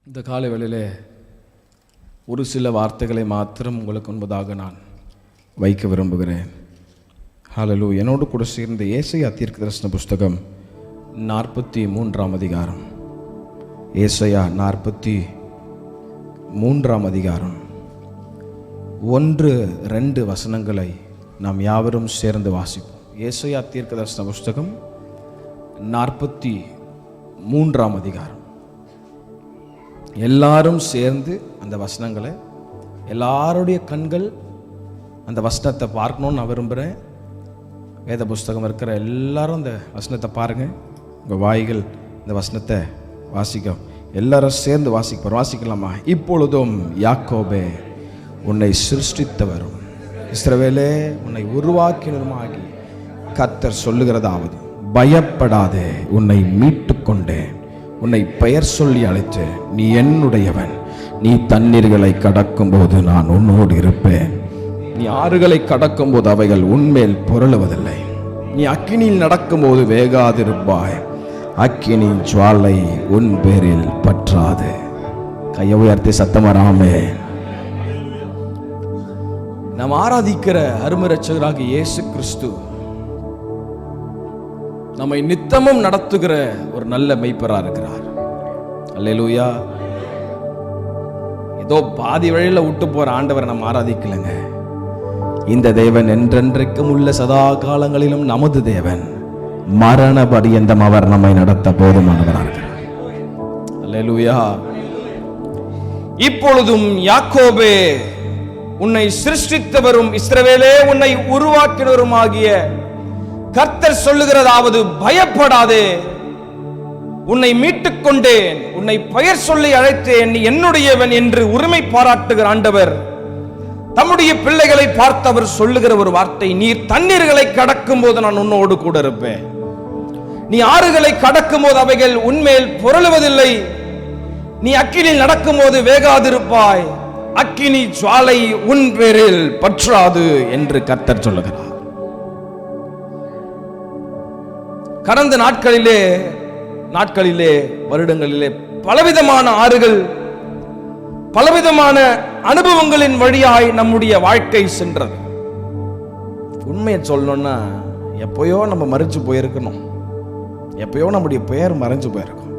இந்த காலை வேளையிலே ஒரு சில வார்த்தைகளை மாத்திரம் உங்களுக்கு முன்பதாக நான் வைக்க விரும்புகிறேன். ஹல்லேலூயா. என்னோடு கூட சேர்ந்த ஏசாயா தீர்க்கதரிசன புஸ்தகம் 43ஆம் அதிகாரம். ஏசாயா 43ஆம் அதிகாரம் 1-2 வசனங்களை நாம் யாவரும் சேர்ந்து வாசிப்போம். ஏசாயா தீர்க்கதரிசன புஸ்தகம் 43ஆம் அதிகாரம். எல்லாரும் சேர்ந்து அந்த வசனங்களை, எல்லாருடைய கண்கள் அந்த வசனத்தை பார்க்கணுன்னு நான் விரும்புகிறேன். வேத புஸ்தகம் இருக்கிற எல்லாரும் அந்த வசனத்தை பாருங்கள். உங்கள் வாய்கள் இந்த வசனத்தை வாசிக்க, எல்லாரும் சேர்ந்து வாசிக்கலாமா? இப்பொழுதும் யாக்கோபே உன்னை சிருஷ்டித்தவரும் இஸ்ரவேலே உன்னை உருவாக்கினருமாகி கர்த்தர் சொல்லுகிறதாவது, பயப்படாதே, உன்னை மீட்டு கொண்டேன், உன்னை பெயர் சொல்லி அழைத்தேன், நீ என்னுடையவன், நீ தண்ணீர்களை கடக்கும் போது நான் உன்னோடு இருப்பேன், நீ ஆறுகளை கடக்கும் போது அவைகள் உன்மேல் புரளுவதில்லை, நீ அக்கினியில் நடக்கும்போது வேகாதிருப்பாய், அக்கினி ஜுவாலை உன் பேரில் பற்றாது. கையை உயர்த்தி சத்தமராமே. நாம் ஆராதிக்கிற அருமை இரட்சகராகிய இயேசு கிறிஸ்து நம்மை நித்தமும் நடத்துகிற ஒரு நல்ல மெய்ப்பராக இருக்கிறார். அல்லேலூயா. ஏதோ பாதி வழியில் விட்டு போற ஆண்டவரை நம்ம ஆராதிக்கலைங்க. இந்த தேவன் என்றென்றைக்கும் உள்ள சதா காலங்களிலும் நமது தேவன், மரண பரியந்தம் அவர் நம்மை நடத்த போதுமானவராக இருக்கிறார். அல்லேலூயா. இப்பொழுதும் யாக்கோபே உன்னை சிருஷ்டித்தவரும் இஸ்ரவேலே உன்னை உருவாக்கினவருமாகிய கர்த்தர் சொல்லுகிறதாவது, பயப்படாதே, உன்னை மீட்டுக் கொண்டேன், உன்னை பெயர் சொல்லி அழைத்தேன், நீ என்னுடையவன் என்று உரிமை பாராட்டுகிற ஆண்டவர் தம்முடைய பிள்ளைகளை பார்த்தவர் சொல்லுகிற ஒரு வார்த்தை, நீ தண்ணீர்களை கடக்கும் போது நான் உன்னோடு கூட இருப்பேன், நீ ஆறுகளை கடக்கும் போது அவைகள் உன்மேல் புரளுவதில்லை, நீ அக்கினியில் நடக்கும் போது வேகாதிருப்பாய், அக்கினி ஜுவாலை உன் பேரில் பற்றாது என்று கர்த்தர் சொல்லுகிறார். கடந்த நாட்களிலே வருடங்களிலே பலவிதமான ஆறுகள், பலவிதமான அனுபவங்களின் வழியாய் நம்முடைய வாழ்க்கை சென்றது. உண்மையை சொல்லணும்னா எப்பயோ நம்ம மறைச்சு போயிருக்கணும், எப்பயோ நம்முடைய பெயர் மறைஞ்சு போயிருக்கும்.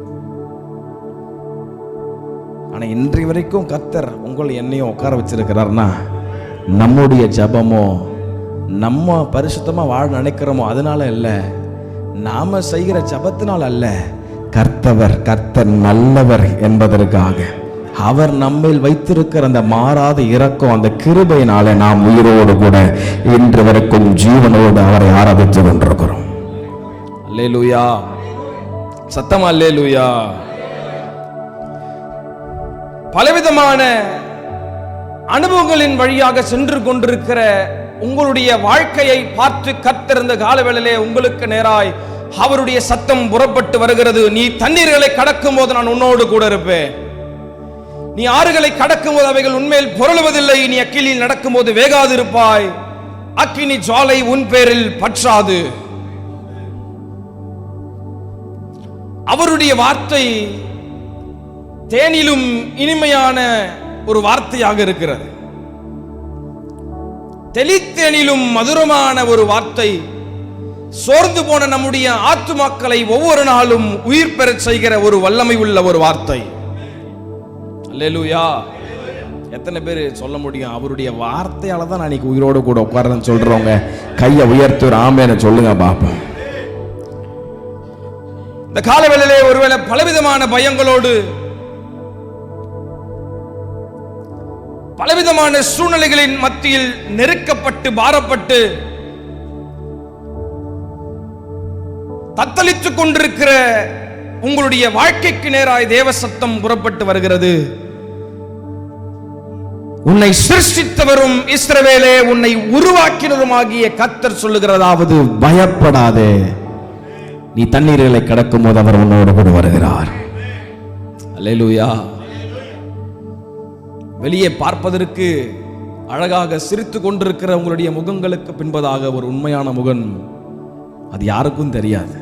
ஆனா இன்றைய வரைக்கும் கர்த்தர் உங்களை என்னையும் உட்கார வச்சிருக்கிறார்னா, நம்முடைய ஜபமோ நம்ம பரிசுத்தமா வாழ நினைக்கிறோமோ அதனால இல்லை, நாம செய்கிற ஜபத்தினால் அல்ல, கர்த்தர் நல்லவர் என்பதற்காக அவர் நம்மில் வைத்திருக்கிற அந்த மாறாத இரக்கம், அந்த கிருபையினால நாம் உயிரோடு கூட இன்று வரைக்கும் ஜீவனோடு அவரை ஆராதித்து கொண்டிருக்கிறோம். அல்லேலூயா. சத்தமா அல்லேலூயா. பலவிதமான அனுபவங்களின் வழியாக சென்று கொண்டிருக்கிற உங்களுடைய வாழ்க்கையை பார்த்து கர்த்தர் இந்த காலவேளையிலே உங்களுக்கு நேராய் அவருடைய சத்தம் புறப்பட்டு வருகிறது. நீ தண்ணீர்களை கடக்கும் போது நான் உன்னோடு கூட இருப்பேன், நீ ஆறுகளை கடக்கும் போது அவைகள் உன்மேல் புரளுவதில்லை, நீ அக்கினியில் நடக்கும் போது வேகாதிருப்பாய், அக்கினி ஜுவாலை உன் பேரில் பற்றாது. அவருடைய வார்த்தை தேனிலும் இனிமையான ஒரு வார்த்தையாக இருக்கிறது, தெளித்தேனிலும் மதுரமான ஒரு வார்த்தை, சோர்ந்து போன நம்முடைய ஆத்துமாக்களை ஒவ்வொரு நாளும் உயிர் பெறச் செய்கிற ஒரு வல்லமை உள்ள ஒரு வார்த்தை. அல்லேலூயா. எத்தனை பேர் சொல்ல முடியும், அவருடைய வார்த்தையால தான் நான் இன்னைக்கு உயிரோடு கூட உட்கார்றேன்னு சொல்றவங்க கையை உயர்த்தி ஒரு ஆமென்னு சொல்லுங்க பாப்போம். இந்த காலவேளையிலே ஒருவேளை பலவிதமான பயங்களோடு, பலவிதமான சூழ்நிலைகளின் மத்தியில் நெருக்கப்பட்டு பாரப்பட்டு தத்தளித்துக் கொண்டிருக்கிற உங்களுடைய வாழ்க்கைக்கு நேராய் தேவ சத்தம் புறப்பட்டு வருகிறது. உன்னை சிருஷ்டித்தவரும் இஸ்ரவேலே உன்னை உருவாக்கினருமாகிய கர்த்தர் சொல்லுகிறதாவது, பயப்படாதே, நீ தண்ணீர்களை கடக்கும் போது அவர் உன்னோடு கூட வருகிறார். அல்லேலூயா. வெளியே பார்ப்பதற்கு அழகாக சிரித்து கொண்டிருக்கிற உங்களுடைய முகங்களுக்கு பின்பதாக ஒரு உண்மையான முகம், அது யாருக்கும் தெரியாது.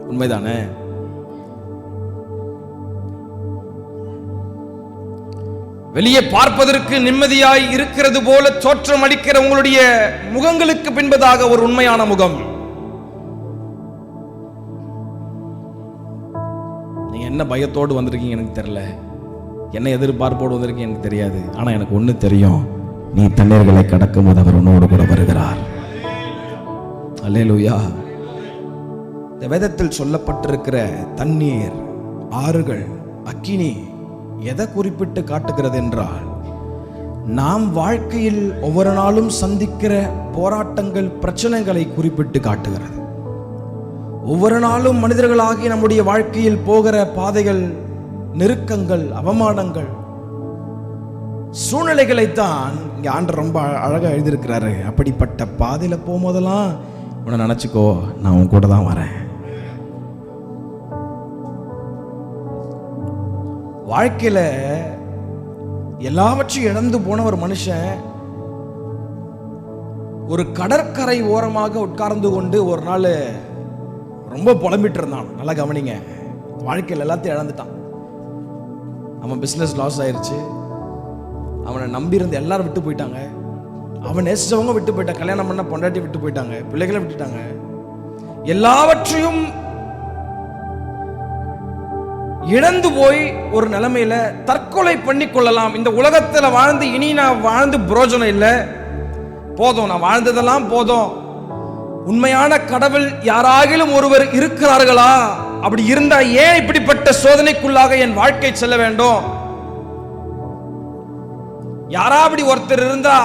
உண்மைதானே? வெளியே பார்ப்பதற்கு நிம்மதியாய் இருக்கிறது போல தோற்றம் அளிக்கிற உங்களுடைய முகங்களுக்கு பின்பதாக ஒரு உண்மையான முகம். நீங்க என்ன பயத்தோடு வந்திருக்கீங்க எனக்கு தெரியல, என்ன எதிர்பார்ப்போடு வந்திருக்கீங்க எனக்கு தெரியாது. ஆனா எனக்கு ஒண்ணு தெரியும், நீ தண்ணீர்களை கடக்கும் போது அவர் உன்னோடு கூட வருகிறார். அல்லேலூயா. இந்த வேதத்தில் சொல்லப்பட்டிருக்கிற தண்ணீர், ஆறுகள், அக்கினி எதை குறிப்பிட்டு காட்டுகிறது என்றால், நாம் வாழ்க்கையில் ஒவ்வொரு நாளும் சந்திக்கிற போராட்டங்கள், பிரச்சனைகளை குறிப்பிட்டு காட்டுகிறது. ஒவ்வொரு நாளும் மனிதர்களாகி நம்முடைய வாழ்க்கையில் போகிற பாதைகள், நெருக்கங்கள், அவமானங்கள், சூழ்நிலைகளைத்தான் இங்க ஆண்டவர் ரொம்ப அழகா எழுதியிருக்கிறாரு. அப்படிப்பட்ட பாதையில போகும்போதெல்லாம் உன்னை நினைச்சுக்கோ, நான் உன் கூட தான் வரேன். வாழ்க்கையில எல்லாவற்றையும் இழந்து போன ஒரு மனுஷன் ஒரு கடற்கரை ஓரமாக உட்கார்ந்து கொண்டு ஒரு நாள் ரொம்ப புலம்பிட்டு இருந்தான். நல்லா கவனிங்க, வாழ்க்கையில் எல்லாத்தையும் இழந்துட்டான். அவன் பிசினஸ் லாஸ் ஆயிருச்சு, அவனை நம்பி இருந்த எல்லாரும் விட்டு போயிட்டாங்க, அவன் நேசிச்சவங்க விட்டு போயிட்டாங்க, கல்யாணம் பண்ண பொண்டாட்டி விட்டு போயிட்டாங்க, பிள்ளைகளை விட்டுட்டாங்க. எல்லாவற்றையும் இழந்து போய் ஒரு நிலைமையில தற்கொலை பண்ணி கொள்ளலாம். இந்த உலகத்துல வாழ்ந்து இனி நான் வாழ்ந்து பிரயோஜனம் இல்லை, போதும், நான் வாழ்ந்ததெல்லாம் போதும். உண்மையான கடவுள் யாராகிலும் ஒருவர் இருக்கிறார்களா? அப்படி இருந்தா ஏன் இப்படிப்பட்ட சோதனைக்குள்ளாக என் வாழ்க்கை செல்ல வேண்டும்? யாராவது ஒருத்தர் இருந்தா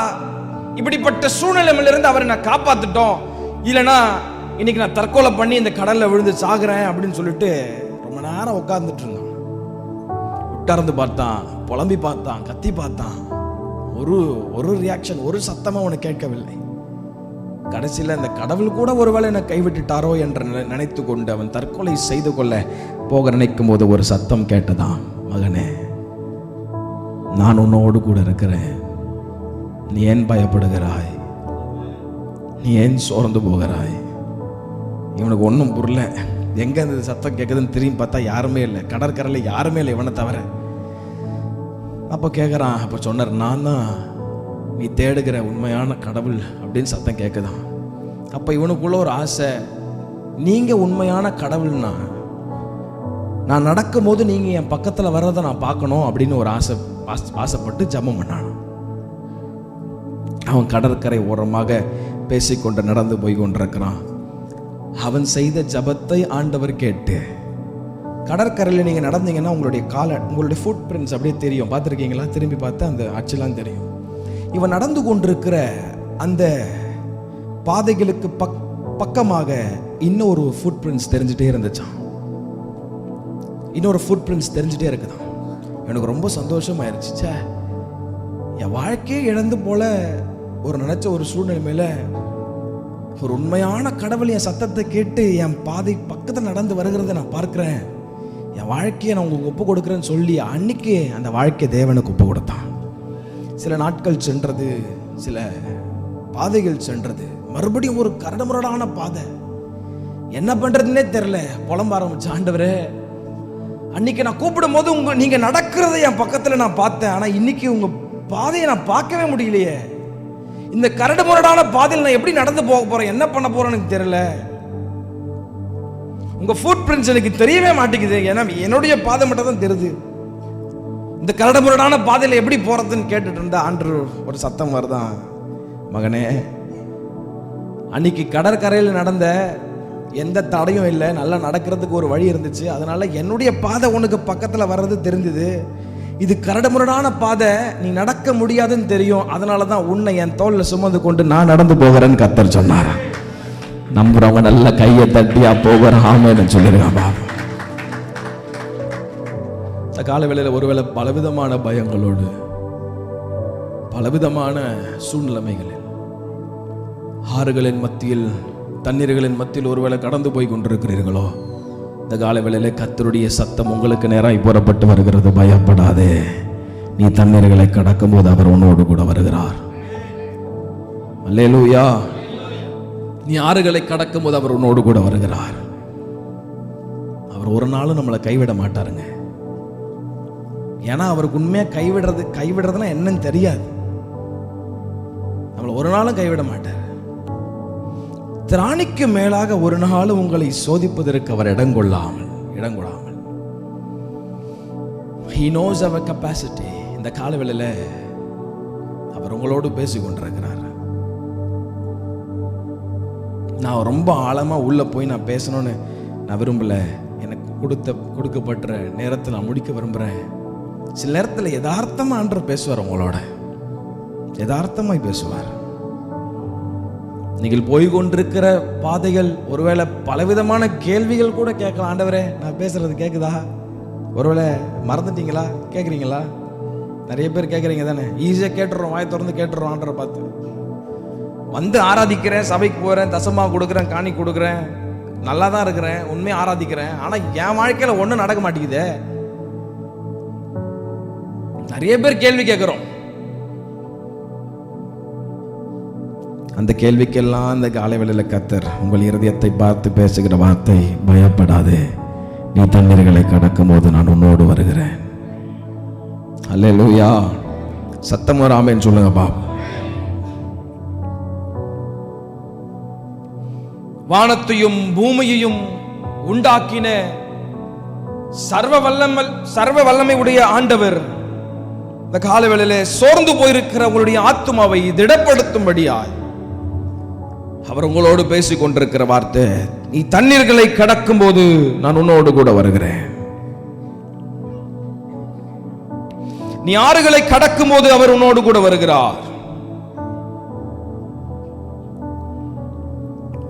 இப்படிப்பட்ட சூழ்நிலையிலிருந்து அவரை நான் காப்பாத்துட்டோம், இல்லைன்னா இன்னைக்கு நான் தற்கொலை பண்ணி இந்த கடல்ல விழுந்து சாகுறேன் அப்படின்னு சொல்லிட்டு ரொம்ப நேரம் உட்கார்ந்துட்டு இருந்தான். உட்கார்ந்து பார்த்தான், புலம்பி பார்த்தான், கத்தி பார்த்தான். ஒரு ரியாக்ஷன், ஒரு சத்தமா அவனை கேட்கவில்லை. கடைசியில் இந்த கடவுள் கூட ஒருவேளை என்னை கைவிட்டுட்டாரோ என்று நினைத்து கொண்டு அவன் தற்கொலை செய்து கொள்ள போக நினைக்கும் போது ஒரு சத்தம் கேட்டதான், மகனே, நான் உன்னோடு கூட இருக்கிறேன், நீ ஏன் பயப்படுகிறாய், நீ ஏன் சோர்ந்து போகிறாய்? இவனுக்கு ஒன்றும் புரியல. எங்க இந்த சத்தம் கேட்குதுன்னு திரும்பி பார்த்தா யாருமே இல்லை, கடற்கரையில் யாருமே இல்லை இவனை தவிர. அப்போ கேட்குறான், அப்போ சொன்னார், நான் தான் நீ தேடுகிற உண்மையான கடவுள் அப்படின்னு சத்தம் கேட்குதான். அப்போ இவனுக்குள்ள ஒரு ஆசை, நீங்க உண்மையான கடவுள்னா நான் நடக்கும் போது நீங்க என் பக்கத்தில் வர்றதை நான் பார்க்கணும் அப்படின்னு ஒரு ஆசைப்பட்டு ஜெபம் பண்ணான். அவன் கடற்கரை ஓரமாக பேசிக்கொண்டு நடந்து போய் கொண்டிருக்கிறான். அவன் செய்த ஜபத்தை ஆண்டவர் கேட்டு, கடற்கரையில் நீங்கள் நடந்தீங்கன்னா உங்களுடைய ஃபுட் பிரிண்ட்ஸ் அப்படியே தெரியும், பார்த்துருக்கீங்களா? திரும்பி பார்த்தா அந்த அச்செல்லாம் தெரியும். இவன் நடந்து கொண்டிருக்கிற அந்த பாதைகளுக்கு பக்கமாக இன்னொரு ஃபுட் பிரிண்ட்ஸ் தெரிஞ்சுட்டே இருந்துச்சான். இன்னொரு ஃபுட் பிரிண்ட்ஸ் தெரிஞ்சுட்டே இருக்குதான். எனக்கு ரொம்ப சந்தோஷமாயிருச்சு. என் வாழ்க்கையே இழந்து போல ஒரு நினைச்ச ஒரு சூழ்நிலை மேல ஒரு உண்மையான கடவுள் என் சத்தத்தை கேட்டு என் பாதை பக்கத்தில் நடந்து வருகிறத நான் பார்க்கிறேன், என் வாழ்க்கையை நான் உங்களுக்கு ஒப்பு கொடுக்குறேன்னு சொல்லி அன்னைக்கு அந்த வாழ்க்கையை தேவனுக்கு ஒப்பு கொடுத்தான். சில நாட்கள் சென்றது, சில பாதைகள் சென்றது, மறுபடியும் ஒரு கரடுமுரடான பாதை. என்ன பண்றதுன்னே தெரியல, புலம்ப ஆரம்பிச்ச, ஆண்டவரே, அன்னைக்கு நான் கூப்பிடும் போது நீங்க நடக்கிறத என் பக்கத்துல நான் பார்த்தேன், ஆனா இன்னைக்கு உங்க பாதையை நான் பார்க்கவே முடியலையே. இந்த கரடுமுரடான பாதையில் நான் எப்படி நடந்து போக போறேன், என்ன பண்ண போறேன்னு எனக்கு தெரியல. உங்க ஃபுட் பிரிண்ட்ஸ் எனக்கு தெரியவே மாட்டேங்குது, ஏன்னா என்னுடைய பாதை மட்டும் தான் தெரியுது. இந்த கரடுமுரடான பாதையில் எப்படி போறதுன்னு கேட்டுட்டு இருந்த ஆண்டவர் ஒரு சத்தம் வருதான், மகனே, அன்னைக்கு கடற்கரையில் நடந்த எந்த தடையும் இல்லை, நல்லா நடக்கிறதுக்கு ஒரு வழி இருந்துச்சு, அதனால என்னுடைய பாதை உனக்கு பக்கத்தில் வர்றது தெரிஞ்சது. இது கரடுமுரடான பாதை, நீ நடக்க முடியாதுன்னு தெரியும், அதனால தான் உன்னை என் தோல்ல சுமந்து கொண்டு நான் நடந்து போகிறேன்னு கர்த்தர் சொன்னார். நம்புறவங்க நல்ல கையை தட்டியா போகிற ஆமைன்னு சொல்லிருக்காங்க. இந்த கால வேளையில் ஒருவேளை பலவிதமான பயங்களோடு, பலவிதமான சூழ்நிலைகளில், ஆறுகளின் மத்தியில், தண்ணீர்களின் மத்தியில் ஒருவேளை கடந்து போய் கொண்டிருக்கிறீர்களோ, இந்த கால வேளையிலே கர்த்தருடைய சத்தம் உங்களுக்கு நேராய் புறப்பட்டு வருகிறது. பயப்படாதே, நீ தண்ணீர்களை கடக்கும் போது அவர் உன்னோடு கூட வருகிறார். அல்லேலூயா. நீ ஆறுகளை கடக்கும் போது அவர் உன்னோடு கூட வருகிறார். அவர் ஒரு நாளும் நம்மளை கைவிட மாட்டாருங்க. ஏன்னா அவருக்கு உண்மையாக கைவிடுறதுன்னா என்னன்னு தெரியாது. நம்மளை ஒரு நாளும் கைவிட மாட்டார். திராணிக்கு மேலாக ஒரு நாளும் உங்களை சோதிப்பதற்கு அவர் இடம் கொள்ளாமல் He knows our capacity. இந்த காலவேளையில அவர் உங்களோடு பேசி கொண்டிருக்கிறார். நான் ரொம்ப ஆழமா உள்ள போய் நான் பேசணும்னு நான் விரும்பல. எனக்கு கொடுக்கப்பட்ட நேரத்தை நான் முடிக்க விரும்புறேன். சில நேரத்தில் யதார்த்தமா ஆண்டவர் பேசுவார், உங்களோட யதார்த்தமாய் பேசுவார். நீங்கள் போய்கொண்டிருக்கிற பாதைகள் ஒருவேளை பலவிதமான கேள்விகள் கூட கேட்கலாம். ஆண்டவரே, நான் பேசுறது கேட்குதா? ஒருவேளை மறந்துட்டீங்களா? கேட்குறீங்களா? நிறைய பேர் கேட்குறீங்க தானே? ஈஸியாக கேட்டுடுறோம், வாய் திறந்து கேட்டுடுறோம். ஆண்டவரை பார்த்து வந்து ஆராதிக்கிறேன், சபைக்கு போகிறேன், தசமா கொடுக்குறேன், காணி கொடுக்குறேன், நல்லா தான் இருக்கிறேன், உண்மையாக ஆராதிக்கிறேன். ஆனால் என் வாழ்க்கையில் ஒன்றும் நடக்க மாட்டேங்குதே. நிறைய பேர் கேள்வி கேட்குறோம். அந்த கேள்விக்கெல்லாம் அந்த காலை வேளையில் கர்த்தர் உங்கள் இருதயத்தை பார்த்து பேசுகிற வார்த்தை, பயப்படாதே, நீ தண்ணீர்களை கடக்கும் போது நான் உன்னோடு வருகிறேன். அல்லேலூயா. சத்தம் ஒரு ஆமென் சொல்லுங்க பாபு. வானத்தையும் பூமியையும் உண்டாக்கின சர்வ வல்லமை உடைய ஆண்டவர் இந்த காலவேளையிலே சோர்ந்து போயிருக்கிற உங்களுடைய ஆத்துமாவை திடப்படுத்தும்படியாய் அவர் உங்களோடு பேசிக் கொண்டிருக்கிற வார்த்தை, நீ தண்ணீர்களை கடக்கும் போது நான் உன்னோடு கூட வருகிறேன். நீ ஆறுகளை கடக்கும் போது அவர் உன்னோடு கூட வருகிறார்.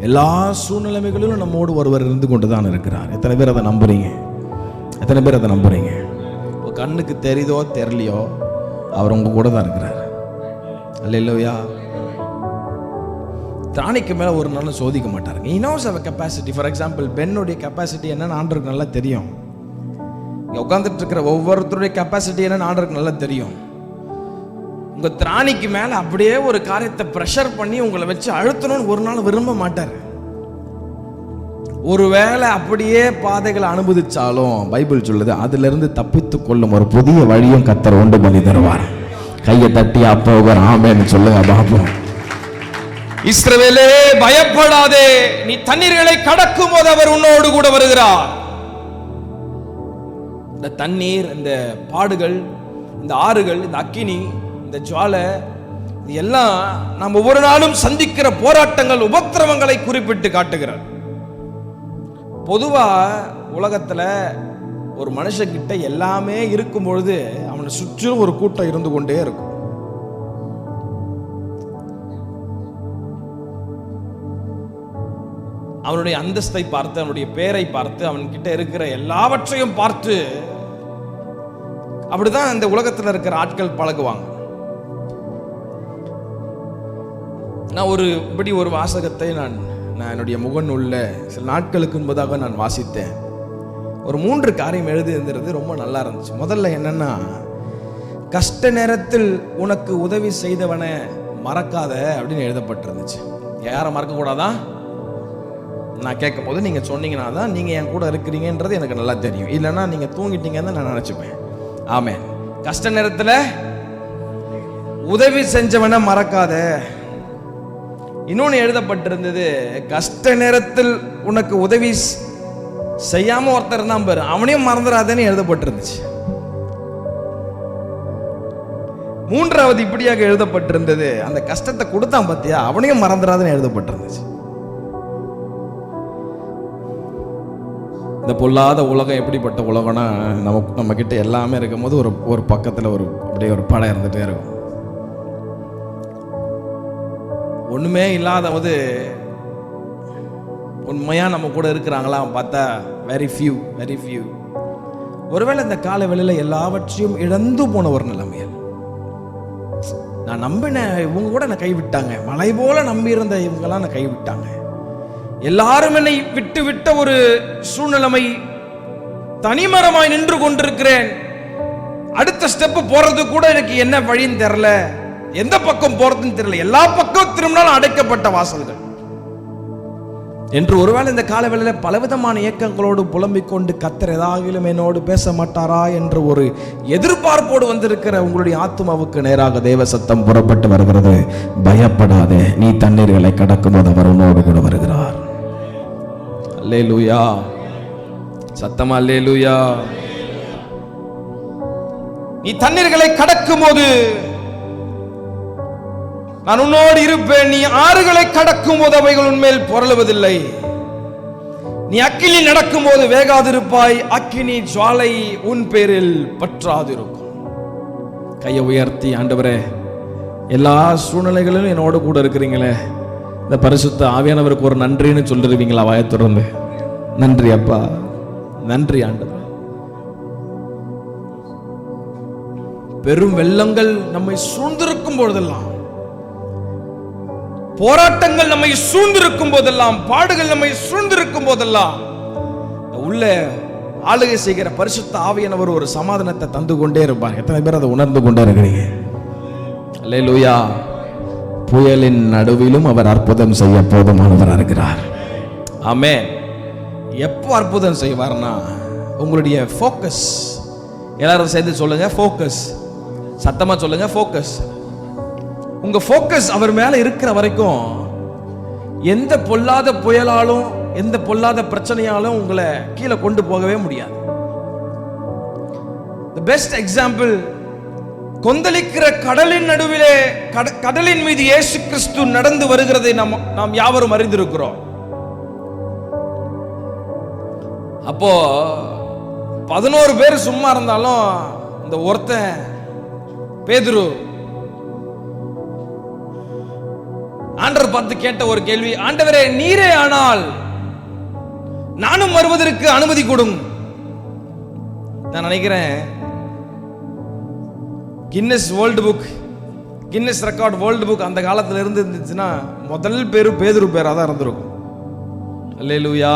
எல்லா சூழ்நிலைகளிலும் நம்மோடு ஒருவர் இருந்து கொண்டுதான் இருக்கிறார். எத்தனை பேர் அதை நம்புறீங்க? எத்தனை பேர் அதை நம்புறீங்க? கண்ணுக்கு தெரியுதோ தெரியலையோ, அவர் உங்க கூட தான் இருக்கிறார். அல்லேலூயா. திராணிக்கு மேல ஒரு நாளும் சோதிக்க மாட்டார். He knows our capacity. For example, பென்னுடைய கெப்பாசிட்டி என்னன்னு ஆண்டவருக்கு நல்லா தெரியும். இங்க உட்கார்ந்துட்டு இருக்கிற ஒவ்வொருத்தருடைய கெப்பாசிட்டி என்னன்னு ஆண்டவருக்கு நல்லா தெரியும். உங்க திராணிக்கு மேல அப்படியே ஒரு காரியத்தை பிரஷர் பண்ணி உங்களை வச்சு அழுத்தணும்னு ஒரு நாள் விரும்ப மாட்டார். ஒருவேளை அப்படியே பாதைகளை அனுமதிச்சாலும் பைபிள் சொல்லுது, அதுல இருந்து தப்பித்துக் கொள்ளும் ஒரு புதிய வழியும் கர்த்தர் உண்டு பண்ணி தருவார். கையை தட்டி அப்போ ஆமென்னு சொல்லுங்க பாபு. இஸ்ரவேலே, பயப்படாதே, நீ தண்ணீர்களை கடக்கும் போது அவர் உன்னோடு கூட வருகிறார். இந்த தண்ணீர், இந்த பாடுகள், இந்த ஆறுகள், இந்த அக்கினி, இந்த ஜுவாலை, இது எல்லாம் நாம் ஒவ்வொரு நாளும் சந்திக்கிற போராட்டங்கள், உபத்திரவங்களை குறிப்பிட்டு காட்டுகிறார். பொதுவா உலகத்துல ஒரு மனுஷங்கிட்ட எல்லாமே இருக்கும் பொழுது அவனை சுற்றிலும் ஒரு கூட்டம் இருந்து கொண்டே இருக்கும். அவனுடைய அந்தஸ்தை பார்த்து, அவனுடைய பேரை பார்த்து, அவன்கிட்ட இருக்கிற எல்லாவற்றையும் பார்த்து அப்படிதான் இந்த உலகத்தில் இருக்கிற ஆட்கள் பழகுவாங்க. நான் ஒரு வாசகத்தை நான் என்னுடைய முகநூல்ல சில நாட்களுக்கு முன்பதாக நான் வாசித்தேன். ஒரு 3 காரியம் எழுதியிருந்தது, ரொம்ப நல்லா இருந்துச்சு. முதல்ல என்னன்னா, கஷ்ட நேரத்தில் உனக்கு உதவி செய்தவனை மறக்காத அப்படின்னு எழுதப்பட்டிருந்துச்சு. யாரை மறக்க கூடாதா? நான் கேட்கும் போது நீங்க சொன்னீங்கன்னா தான் நீங்க என் கூட இருக்கிறீங்கன்றது எனக்கு நல்லா தெரியும். இல்லைன்னா நீங்க தூங்கிட்டீங்கன்னு நான் நினைச்சுப்பேன். ஆமென். கஷ்ட நேரத்தில் உதவி செஞ்சவனை மறக்காத. இன்னொன்னு எழுதப்பட்டிருந்தது, கஷ்ட நேரத்தில் உனக்கு உதவி செய்யாம ஒருத்தர் இருந்தான் பாரு, அவனையும் மறந்துடாதேன்னு எழுதப்பட்டிருந்துச்சு. 3வது இப்படியாக எழுதப்பட்டிருந்தது, அந்த கஷ்டத்தை கொடுத்தான் பார்த்தியா, அவனையும் மறந்துடாதேன்னு எழுதப்பட்டிருந்துச்சு. இந்த பொல்லாத உலகம் எப்படிப்பட்ட உலகம்னா, நம்ம கிட்ட எல்லாமே இருக்கும் போது ஒரு பக்கத்தில் அப்படியே ஒரு படம் இருந்துகிட்டே இருக்கும். ஒன்றுமே இல்லாதவது உண்மையாக நம்ம கூட இருக்கிறாங்களா பார்த்தா வெரி ஃபியூ. ஒருவேளை இந்த கால வேளையில் எல்லாவற்றையும் இழந்து போன ஒரு நிலைமையில், நான் நம்பினேன் இவங்க கூட என்னை கைவிட்டாங்க, மலை போல நம்பி இருந்த இவங்கெல்லாம் என்னை கைவிட்டாங்க, எல்லாரும் என்னை விட்ட ஒரு சூழ்நிலைமை, தனிமரமாய் நின்று கொண்டிருக்கிறேன், அடுத்த ஸ்டெப் போறது கூட எனக்கு என்ன வழின்னு தெரியல, எந்த பக்கம் போறதுன்னு தெரியல, எல்லா பக்கம் திரும்பினாலும் அடைக்கப்பட்ட வாசல்கள். என்று ஒருவேளை இந்த காலவேளையில் பலவிதமான இயக்கங்களோடு புலம்பிக் கொண்டு கர்த்தர் ஏதாகிலும் என்னோடு பேச மாட்டாரா என்ற ஒரு எதிர்பார்ப்போடு வந்திருக்கிற உங்களுடைய ஆத்துமாவுக்கு நேராக தேவ சத்தம் புறப்பட்டு வருகிறது. பயப்படாதே, நீ தண்ணீர்களை கடக்கும் போது அவர் உன்னோடு கூட வருகிறார். அல்லேலூயா, சத்தமா அல்லேலூயா. நீ தண்ணீர்களை கடக்கும் போது நான் உன்னோடு இருப்பேன். நீ ஆறுகளை கடக்கும் போது அவைகள் உன்மேல் புரளுவதில்லை. நீ அக்கினி நடக்கும் போது வேகாதிருப்பாய், அக்கினி ஜுவாலை உன் பேரில் பற்றாதிருக்கும். கையை உயர்த்தி, ஆண்டவரே எல்லா சூழ்நிலைகளிலும் என்னோட கூட இருக்கிறீங்களே, இந்த பரிசுத்த ஆவியானவருக்கு ஒரு நன்றின்னு சொல்லிருவீங்களா? வாயை தொடர்ந்து நன்றி அப்பா, நன்றி ஆண்டவர். பெரும் வெள்ளங்கள் நம்மை சூழ்ந்திருக்கும் பொழுதெல்லாம், போராட்டங்கள் நம்மை சூழ்ந்திருக்கும் போதெல்லாம், பாடுகள் நம்மை சூழ்ந்திருக்கும் போதெல்லாம் உள்ள ஆளுகை செய்கிற பரிசுத்த ஆவியானவர் ஒரு சமாதானத்தை தந்து கொண்டே இருப்பார். எத்தனை பேர் அதை உணர்ந்து கொண்டே இருக்கிறீங்க? அல்லேலூயா. புயலின் நடுவிலும் அவர் அற்புதம் செய்ய போதுமானவராக இருக்கிறார். ஆமென். எப்போ அற்புதம் செய்வார்னா, உங்களுடைய ஃபோக்கஸ், எல்லாரும் சேர்ந்து சொல்லுங்க, ஃபோக்கஸ். சத்தமா சொல்லுங்க, ஃபோக்கஸ். உங்க ஃபோக்கஸ் அவர் மேல இருக்கிற வரைக்கும் எந்த பொல்லாத புயலாலும் எந்த பொல்லாத பிரச்சனையாலும் உங்களை கீழே கொண்டு போகவே முடியாது. the best example, கொந்தளிக்கிற கடலின் நடுவிலே கடலின் மீது இயேசு கிறிஸ்து நடந்து வருகிறதை நாம் யாவரும் அறிந்திருக்கிறோம். அப்போ 11 பேர் சும்மா இருந்தாலும் இந்த ஒருத்தன் பேதுரு ஆண்டவர் பார்த்து கேட்ட ஒரு கேள்வி, ஆண்டவரே நீரே ஆனால் நானும் வருவதற்கு அனுமதி கொடுங்க. நான் நினைக்கிறேன் Guinness world book, Guinness record world book அந்த காலத்துல இருந்து இருந்துச்சுன்னா முதல் பேரு பேதுரு பேரா தான் இருந்திருக்கும். அல்லேலூயா.